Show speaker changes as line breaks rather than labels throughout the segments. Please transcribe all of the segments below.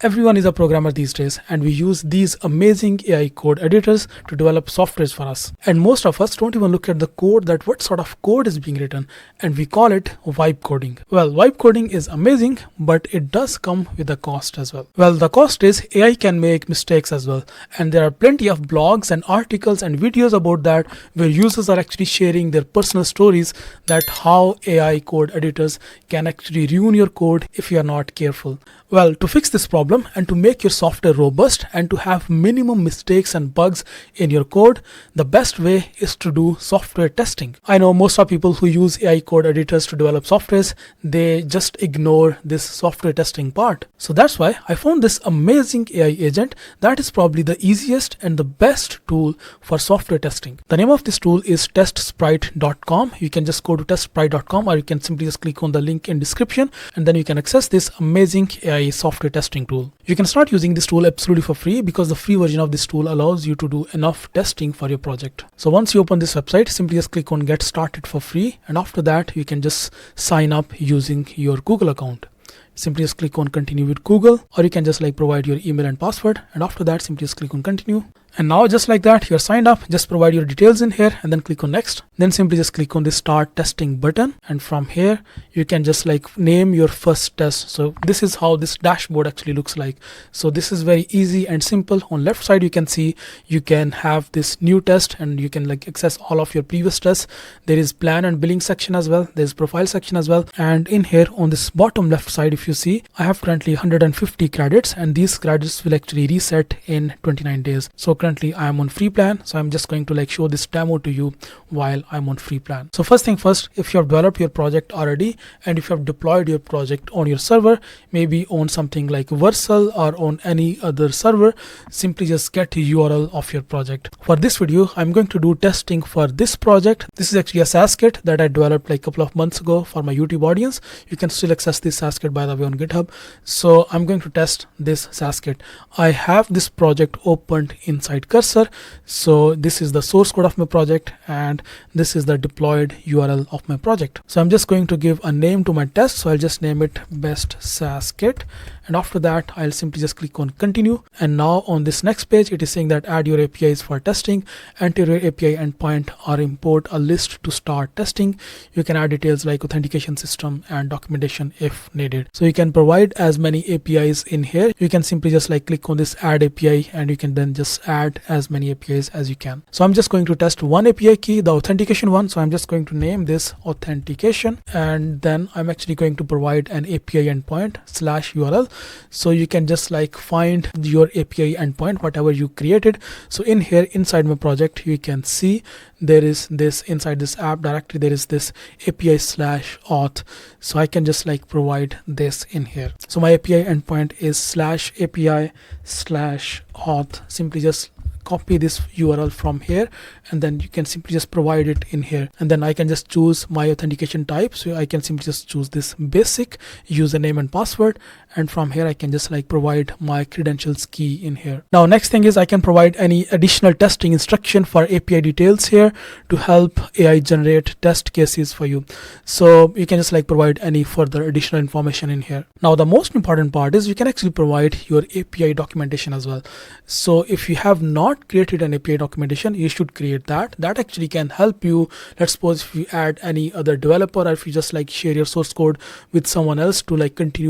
Everyone is a programmer these days, and we use these amazing AI code editors to develop softwares for us. And most of us don't even look at the code, that what sort of code is being written, and we call it vibe coding. Well, vibe coding is amazing, but it does come with a cost as well. Well, the cost is AI can make mistakes as well, and there are plenty of blogs and articles and videos about that where users are actually sharing their personal stories that how AI code editors can actually ruin your code if you are not careful. Well, to fix this problem and to make your software robust and to have minimum mistakes and bugs in your code, the best way is to do software testing. I know most of people who use AI code editors to develop softwares, they just ignore this software testing part. So that's why I found this amazing AI agent that is probably the easiest and the best tool for software testing. The name of this tool is TestSprite.com. You can just go to TestSprite.com, or you can simply just click on the link in description, and then you can access this amazing AI software testing tool. You can start using this tool absolutely for free because the free version of this tool allows you to do enough testing for your project. So once you open this website, simply just click on get started for free, and after that you can just sign up using your Google account. Simply just click on continue with Google, or you can just provide your email and password, and after that simply just click on continue. And now just like that, you're signed up. Just provide your details in here and then click on next. Then simply just click on the start testing button, and from here you can just name your first test. So this is how this dashboard actually looks like. So this is very easy and simple. On left side you can see you can have this new test, and you can access all of your previous tests. There is plan and billing section as well. There's profile section as well. And in here on this bottom left side, if you see, I have currently 150 credits, and these credits will actually reset in 29 days. So currently I am on free plan, so I'm just going to show this demo to you while I'm on free plan. So first thing first, if you have developed your project already and if you have deployed your project on your server, maybe on something like Vercel or on any other server, simply just get the URL of your project. For this video, I'm going to do testing for this project. This is actually a SaaS kit that I developed a couple of months ago for my YouTube audience. You can still access this SaaS kit, by the way, on GitHub. So I'm going to test this SaaS kit. I have this project opened inside Cursor. So this is the source code of my project, and this is the deployed URL of my project. So I'm just going to give a name to my test. So I'll just name it best SaaS kit, and after that I'll simply just click on continue. And now on this next page, it is saying that add your APIs for testing, enter your API endpoint, or import a list to start testing. You can add details like authentication system and documentation if needed. So you can provide as many APIs in here. You can simply just click on this add API, and you can then just add as many APIs as you can. So I'm just going to test one API key, the authentication one. So I'm just going to name this authentication, and then I'm actually going to provide an API endpoint /URL. So you can just find your API endpoint, whatever you created. So in here inside my project, you can see there is this inside this app directory, there is this API /auth. So I can just provide this in here. So my API endpoint is /API /auth. Simply just copy this URL from here, and then you can simply just provide it in here, and then I can just choose my authentication type. So I can simply just choose this basic username and password, and from here I can just provide my credentials key in here. Now next thing is I can provide any additional testing instruction for API details here to help AI generate test cases for you. So you can just provide any further additional information in here. Now the most important part is you can actually provide your API documentation as well. So if you have not created an API documentation, you should create that. That actually can help you. Let's suppose if you add any other developer, or if you just share your source code with someone else to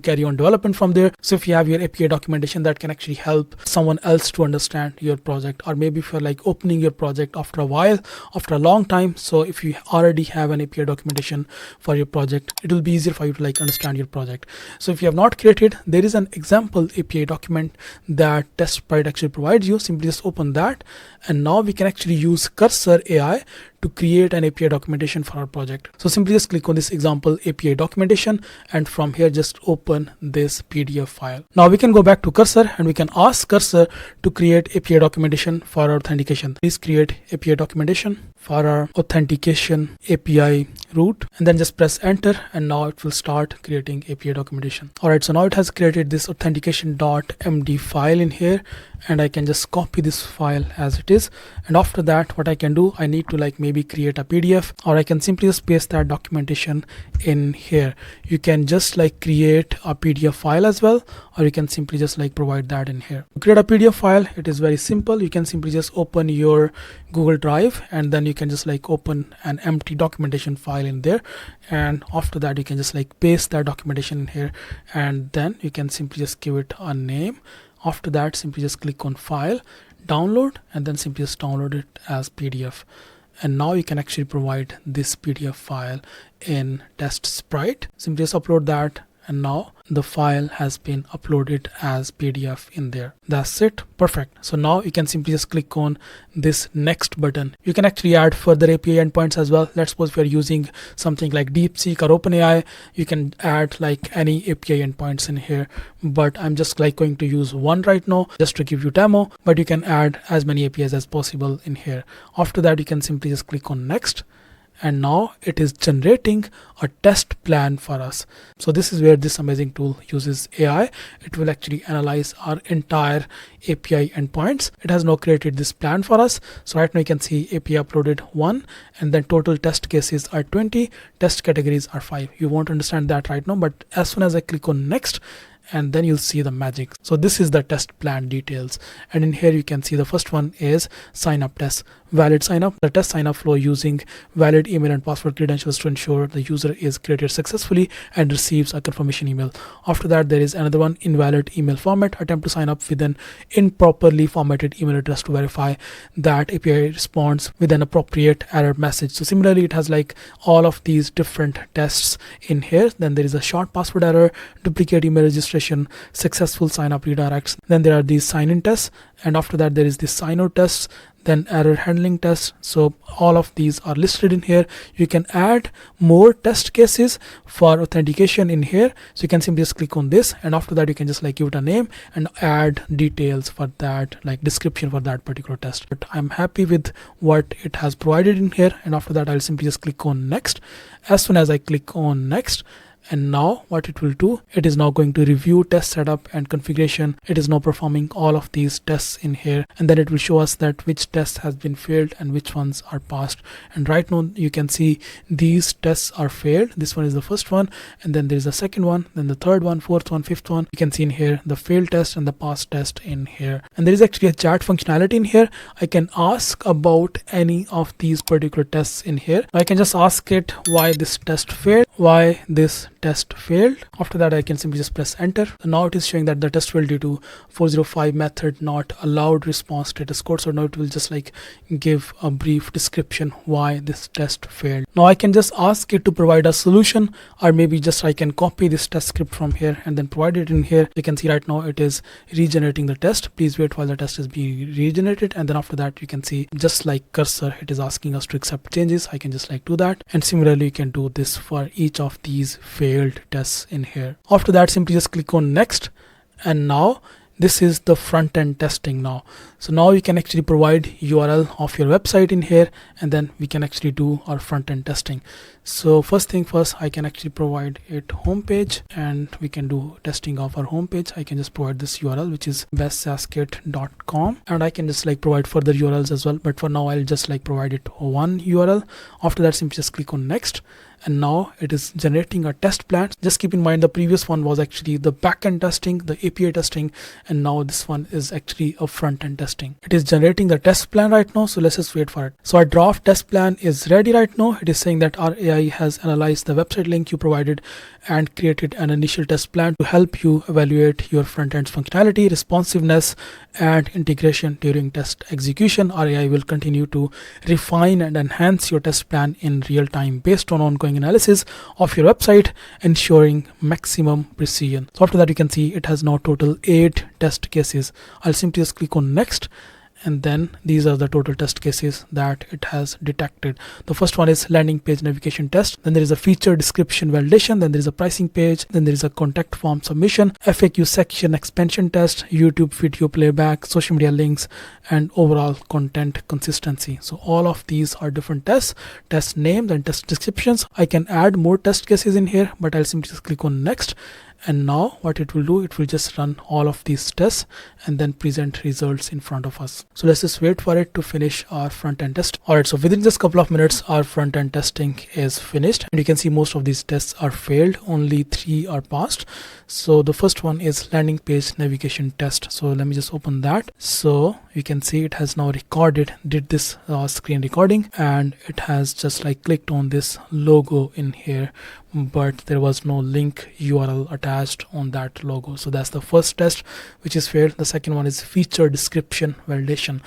carry on development from there. So if you have your API documentation, that can actually help someone else to understand your project. Or maybe if you're opening your project after a while, after a long time, so if you already have an API documentation for your project, it will be easier for you to understand your project. So if you have not created, there is an example API document that TestSprite actually provides you. Simply just open that, and now we can actually use Cursor AI to create an API documentation for our project. So simply just click on this example API documentation, and from here just open this PDF file. Now we can go back to Cursor, and we can ask Cursor to create API documentation for our authentication. Please create API documentation for our authentication API route, and then just press enter, and now it will start creating API documentation. Alright, so now it has created this authentication.md file in here, and I can just copy this file as it is. And after that, what I can do, I need to maybe create a PDF, or I can simply just paste that documentation in here. You can just like create a PDF file as well, or you can simply just like provide that in here. To create a PDF file, it is very simple. You can simply just open your Google Drive, and then you can just like open an empty documentation file in there, and after that you can just like paste that documentation in here, and then you can simply just give it a name. After that, simply just click on file, download, and then simply just download it as PDF. And now you can actually provide this PDF file in TestSprite. Simply just upload that, and now the file has been uploaded as PDF in there. That's it. Perfect. So now you can simply just click on this next button. You can actually add further API endpoints as well. Let's suppose we are using something like DeepSeek or OpenAI. You can add like any API endpoints in here, but I'm just like going to use one right now just to give you demo, but you can add as many APIs as possible in here. After that, you can simply just click on next. And now it is generating a test plan for us. So this is where this amazing tool uses AI. It will actually analyze our entire API endpoints. It has now created this plan for us. So right now you can see API uploaded 1, and then total test cases are 20, test categories are 5. You won't understand that right now, but as soon as I click on next, and then you'll see the magic. So this is the test plan details, and in here you can see the first one is sign up test, valid sign up. The test sign up flow using valid email and password credentials to ensure the user is created successfully and receives a confirmation email. After that, there is another one, invalid email format, attempt to sign up with an improperly formatted email address to verify that API responds with an appropriate error message. So similarly, it has like all of these different tests in here. Then there is a short password error, duplicate email registration, successful sign up redirects. Then there are these sign in tests, and after that there is this sign out tests, then error handling tests. So all of these are listed in here. You can add more test cases for authentication in here. So you can simply just click on this, and after that you can just like give it a name and add details for that, like description for that particular test. But I'm happy with what it has provided in here, and after that I'll simply just click on next. As soon as I click on next, and now what it will do, it is now going to review test setup and configuration. It is now performing all of these tests in here, and then it will show us that which test has been failed and which ones are passed. And right now you can see these tests are failed. This one is the first one, and then there is a second one, then the third one, fourth one, fifth one. You can see in here the failed test and the passed test in here. And there is actually a chat functionality in here. I can ask about any of these particular tests in here. I can just ask it why this test failed, why this test failed. After that I can simply just press enter. So now it is showing that the test failed due to 405 method not allowed response status code. So now it will just like give a brief description why this test failed. Now I can just ask it to provide a solution, or maybe just I can copy this test script from here and then provide it in here. You can see right now it is regenerating the test. Please wait while the test is being regenerated, and then after that you can see just like cursor, it is asking us to accept changes. I can just like do that, and similarly you can do this for each of these failed tests in here. After that, simply just click on next, and now this is the front end testing now. So now you can actually provide URL of your website in here, and then we can actually do our front end testing. So first thing first, I can actually provide it homepage, and we can do testing of our homepage. I can just provide this URL, which is bestsaskit.com, and I can just like provide further URLs as well, but for now I'll just like provide it one URL. After that, simply just click on next, and now it is generating a test plan. Just keep in mind the previous one was actually the backend testing, the API testing, and now this one is actually a front end testing. It is generating the test plan right now, so let's just wait for it. So our draft test plan is ready right now. It is saying that our AI has analyzed the website link you provided and created an initial test plan to help you evaluate your front end functionality, responsiveness, and integration during test execution. Our AI will continue to refine and enhance your test plan in real time based on ongoing analysis of your website, ensuring maximum precision. So after that, you can see it has now total 8 test cases. I'll simply just click on next, and then these are the total test cases that it has detected. The first one is landing page navigation test, then there is a feature description validation, then there is a pricing page, then there is a contact form submission, FAQ section expansion test, YouTube video playback, social media links, and overall content consistency. So all of these are different tests, test names and test descriptions. I can add more test cases in here, but I'll simply just click on next, And now what it will do, it will just run all of these tests and then present results in front of us. So let's just wait for it to finish our front end test. Alright, so within just a couple of minutes our front end testing is finished, and you can see most of these tests are failed, only 3 are passed. So the first one is landing page navigation test. So let me just open that. So you can see it has now did this screen recording, and it has just like clicked on this logo in here, but there was no link URL attached on that logo. So that's the first test which is failed. The second one is feature description validation.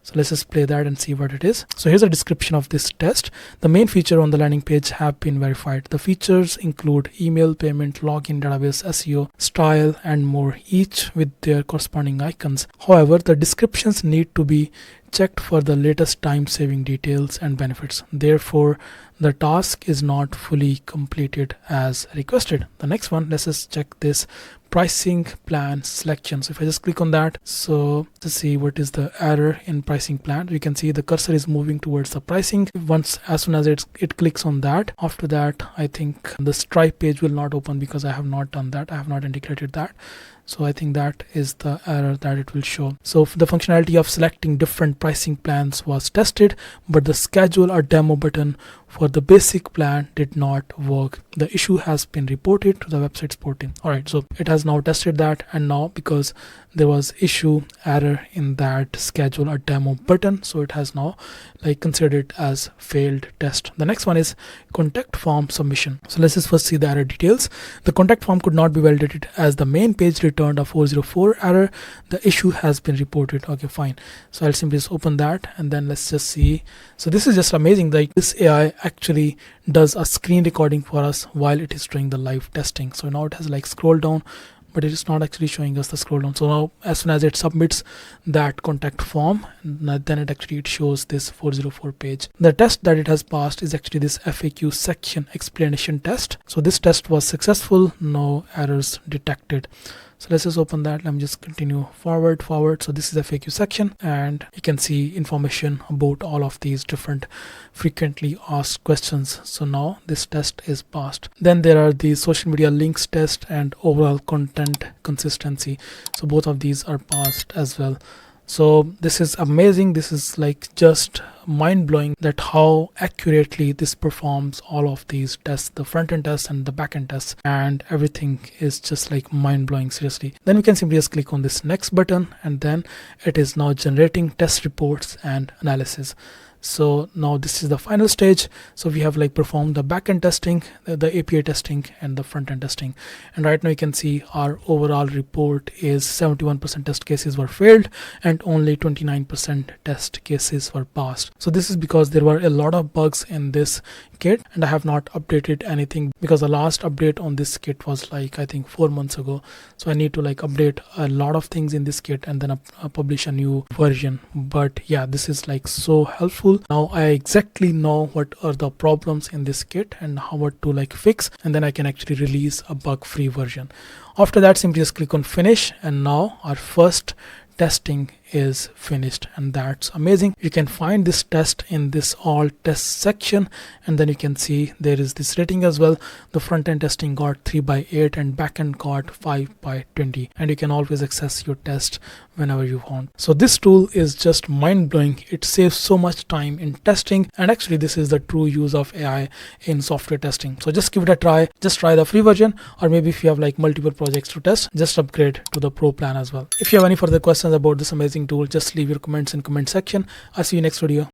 So let's just play that and see what it is. So here's a description of this test. The main feature on the landing page have been verified. The features include email, payment, login, database, SEO, style, and more, each with their corresponding icons. However, the descriptions need to be checked for the latest time-saving details and benefits. Therefore, the task is not fully completed as requested. The next one, let's just check this pricing plan selection. So if I just click on that, so to see what is the error in pricing plan, you can see the cursor is moving towards the pricing. As soon as it clicks on that, after that I think the Stripe page will not open because I have not done that. I have not integrated that. So I think that is the error that it will show. So the functionality of selecting different pricing plans was tested, but the schedule or demo button for the basic plan did not work. The issue has been reported to the website support team. Alright, so it has now tested that, and now because there was error in that schedule or demo button, so it has now like considered it as failed test. The next one is contact form submission. So let's just first see the error details. The contact form could not be validated as the main page returned a 404 error. The issue has been reported. Okay, fine. So I'll simply just open that, and then let's just see. So this is just amazing. Like this AI actually does a screen recording for us while it is doing the live testing. So now it has like scroll down, but it is not actually showing us the scroll down. So now as soon as it submits that contact form, then it shows this 404 page. The test that it has passed is actually this FAQ section explanation test. So this test was successful, no errors detected. So let's just open that. Let me just continue forward. So this is the FAQ section, and you can see information about all of these different frequently asked questions. So now this test is passed. Then there are the social media links test and overall content consistency. So both of these are passed as well. So this is amazing. This is like just mind-blowing that how accurately this performs all of these tests, the front-end tests and the back-end tests, and everything is just like mind-blowing, seriously. Then we can simply just click on this next button, and then it is now generating test reports and analysis. So now this is the final stage. So we have like performed the backend testing, the API testing, and the front end testing. And right now you can see our overall report is 71% test cases were failed and only 29% test cases were passed. So this is because there were a lot of bugs in this kit, and I have not updated anything because the last update on this kit was like I think 4 months ago. So I need to like update a lot of things in this kit and then publish a new version. But yeah, this is like so helpful. Now I exactly know what are the problems in this kit and how to like fix, and then I can actually release a bug-free version. After that, simply just click on finish, and now our first testing is finished, and that's amazing. You can find this test in this all test section, and then you can see there is this rating as well. The front end testing got 3/8 and backend got 5/20, and you can always access your test whenever you want. So this tool is just mind-blowing. It saves so much time in testing, and actually this is the true use of AI in software testing. So just give it a try. Just try the free version, or maybe if you have like multiple projects to test, just upgrade to the pro plan as well. If you have any further questions about this amazing tool, just leave your comments in comment section. I'll see you next video.